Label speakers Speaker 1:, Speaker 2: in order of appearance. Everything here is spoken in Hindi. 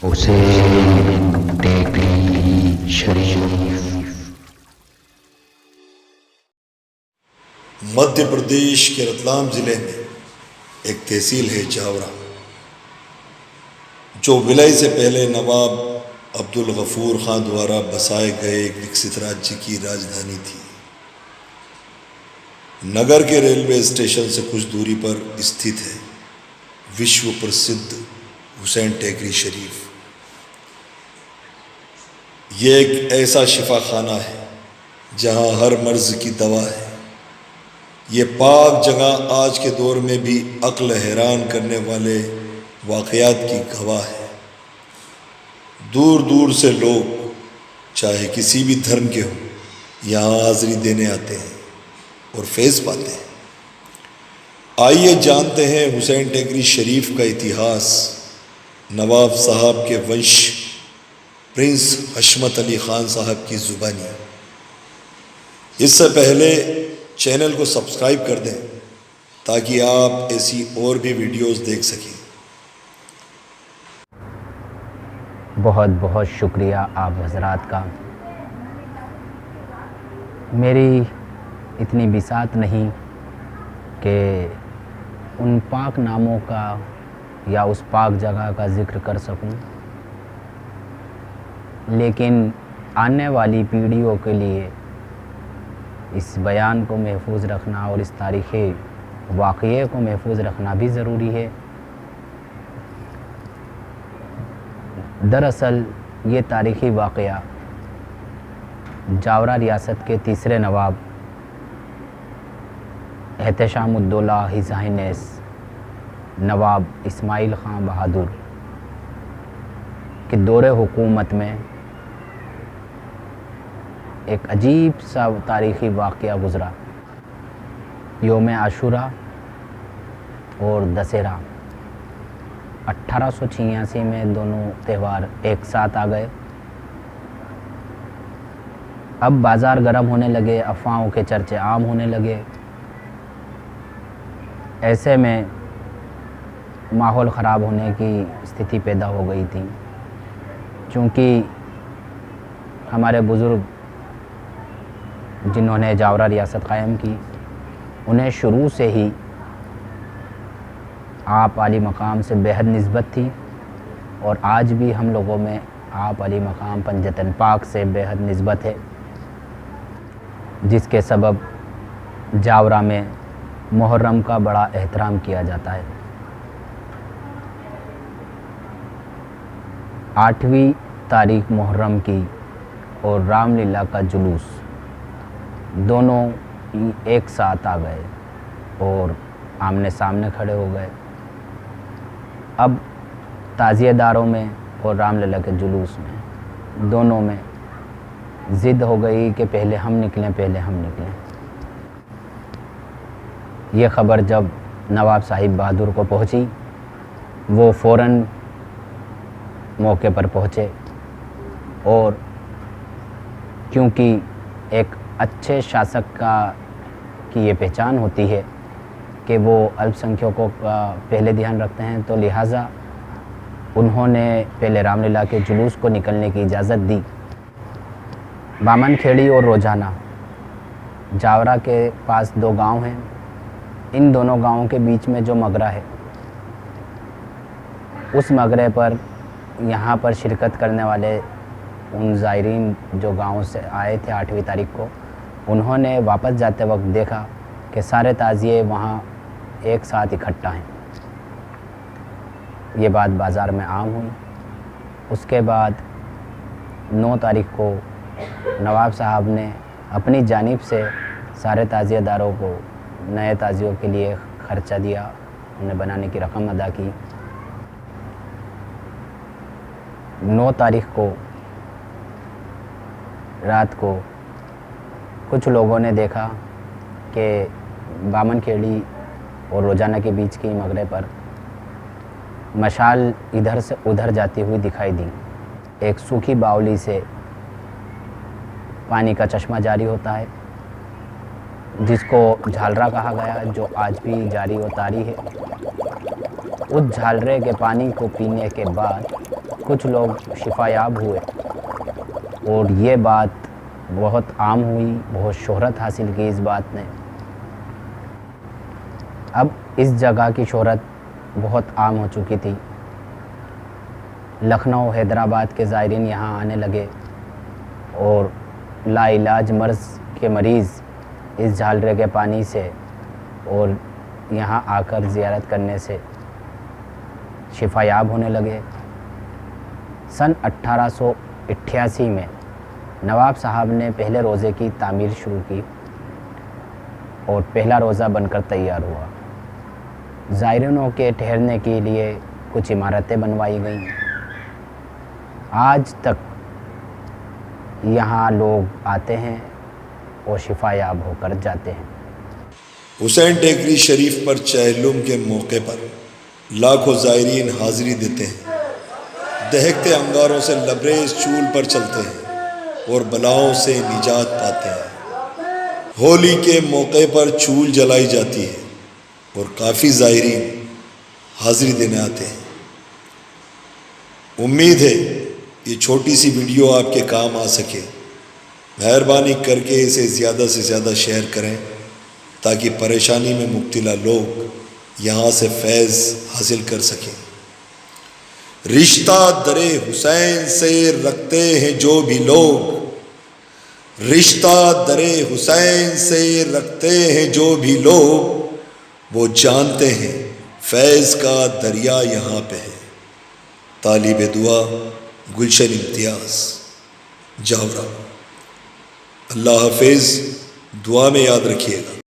Speaker 1: हुसैन टेकरी शरीफ।
Speaker 2: मध्य प्रदेश के रतलाम ज़िले में एक तहसील है जावरा, जो विलय से पहले नवाब अब्दुल गफूर खां द्वारा बसाए गए एक विकसित राज्य की राजधानी थी। नगर के रेलवे स्टेशन से कुछ दूरी पर स्थित है विश्व प्रसिद्ध हुसैन टेकरी शरीफ। ये एक ऐसा शिफा खाना है जहाँ हर मर्ज की दवा है। ये पाक जगह आज के दौर में भी अक्ल हैरान करने वाले वाक़यात की गवाह है। दूर दूर से लोग चाहे किसी भी धर्म के हों यहाँ हाज़िरी देने आते हैं और फैज़ पाते हैं। आइए जानते हैं हुसैन टेकरी शरीफ का इतिहास नवाब साहब के वंश प्रिंस हशमत अली ख़ान साहब की ज़ुबानी। इससे पहले चैनल को सब्सक्राइब कर दें ताकि आप ऐसी और भी वीडियोस देख सकें।
Speaker 3: बहुत बहुत शुक्रिया आप हज़रात का। मेरी इतनी बिसात नहीं कि उन पाक नामों का या उस पाक जगह का ज़िक्र कर सकूं, लेकिन आने वाली पीढ़ियों के लिए इस बयान को महफूज रखना और इस तारीख़ी वाक़ये को महफूज रखना भी ज़रूरी है। दरअसल ये तारीख़ी वाक़या जावरा रियासत के तीसरे नवाब एहतशामुद्दौला हिज़ हाइनेस नवाब इस्माइल ख़ान बहादुर के दौरे हुकूमत में एक अजीब सा तारीख़ी वाक़या गुज़रा। योम आशूरा और दशहरा 1886 में दोनों त्यौहार एक साथ आ गए। अब बाज़ार गर्म होने लगे, अफवाहों के चर्चे आम होने लगे। ऐसे में माहौल ख़राब होने की स्थिति पैदा हो गई थी, क्योंकि हमारे बुज़ुर्ग जिन्होंने जावरा रियासत क़ायम की, उन्हें शुरू से ही आप आली मकाम से बेहद निस्बत थी और आज भी हम लोगों में आप आली मकाम पंजतन पाक से बेहद निस्बत है, जिसके सबब जावरा में मुहर्रम का बड़ा एहतराम किया जाता है। 8वीं तारीख मुहर्रम की और रामलीला का जुलूस दोनों एक साथ आ गए और आमने सामने खड़े हो गए। अब ताज़ियेदारों में और रामलीला के जुलूस में दोनों में ज़िद हो गई कि पहले हम निकलें, पहले हम निकलें। ये ख़बर जब नवाब साहिब बहादुर को पहुंची, वो फ़ौरन मौके पर पहुँचे और क्योंकि एक अच्छे शासक की ये पहचान होती है कि वो अल्पसंख्यकों का पहले ध्यान रखते हैं, तो लिहाजा उन्होंने पहले रामलीला के जुलूस को निकलने की इजाज़त दी। बामन खेड़ी और रोजाना जावरा के पास 2 गांव हैं। इन दोनों गांवों के बीच में जो मगरा है, उस मगरे पर यहाँ पर शिरकत करने वाले उन ज़ायरीन जो गाँव से आए थे 8वीं तारीख को, उन्होंने वापस जाते वक्त देखा कि सारे ताज़िए वहाँ एक साथ इकट्ठा हैं। ये बात बाज़ार में आम हुई। उसके बाद 9 तारीख को नवाब साहब ने अपनी जानिब से सारे ताज़िएदारों को नए ताज़ियों के लिए ख़र्चा दिया, उन्हें बनाने की रकम अदा की। 9 तारीख को रात को कुछ लोगों ने देखा कि बामन खेड़ी और रोजाना के बीच की मगरे पर मशाल इधर से उधर जाती हुई दिखाई दी। एक सूखी बावली से पानी का चश्मा जारी होता है, जिसको झालरा कहा गया, जो आज भी जारी व तारी है। उस झालरे के पानी को पीने के बाद कुछ लोग शिफायाब हुए और ये बात बहुत आम हुई, बहुत शोहरत हासिल की इस बात ने। अब इस जगह की शोहरत बहुत आम हो चुकी थी। लखनऊ, हैदराबाद के ज़ायरीन यहाँ आने लगे और लाइलाज मर्ज़ के मरीज़ इस झालरे के पानी से और यहाँ आकर ज़ियारत करने से शिफायाब होने लगे। सन 1888 में नवाब साहब ने पहले रोज़े की तामीर शुरू की और पहला रोज़ा बनकर तैयार हुआ। ज़ायरीनों के ठहरने के लिए कुछ इमारतें बनवाई गईं। आज तक यहाँ लोग आते हैं और शिफायाब होकर जाते हैं।
Speaker 2: हुसैन टेकरी शरीफ पर चहलुम के मौके पर लाखों ज़ायरीन हाज़िरी देते हैं। दहकते अंगारों से लबरेज चूल पर चलते हैं और बलाओं से निजात पाते हैं। होली के मौके पर चूल जलाई जाती है और काफ़ी ज़ायरीन हाज़िरी देने आते हैं। उम्मीद है ये छोटी सी वीडियो आपके काम आ सके। मेहरबानी करके इसे ज़्यादा से ज़्यादा शेयर करें ताकि परेशानी में मुब्तला लोग यहाँ से फैज़ हासिल कर सकें। रिश्ता दरे हुसैन से रखते हैं जो भी लोग, रिश्ता दरे हुसैन से रखते हैं जो भी लोग, वो जानते हैं फैज़ का दरिया यहाँ पे है। तालिब दुआ गुलशन इम्तियाज़, जावरा। अल्लाह हाफिज़, दुआ में याद रखिएगा।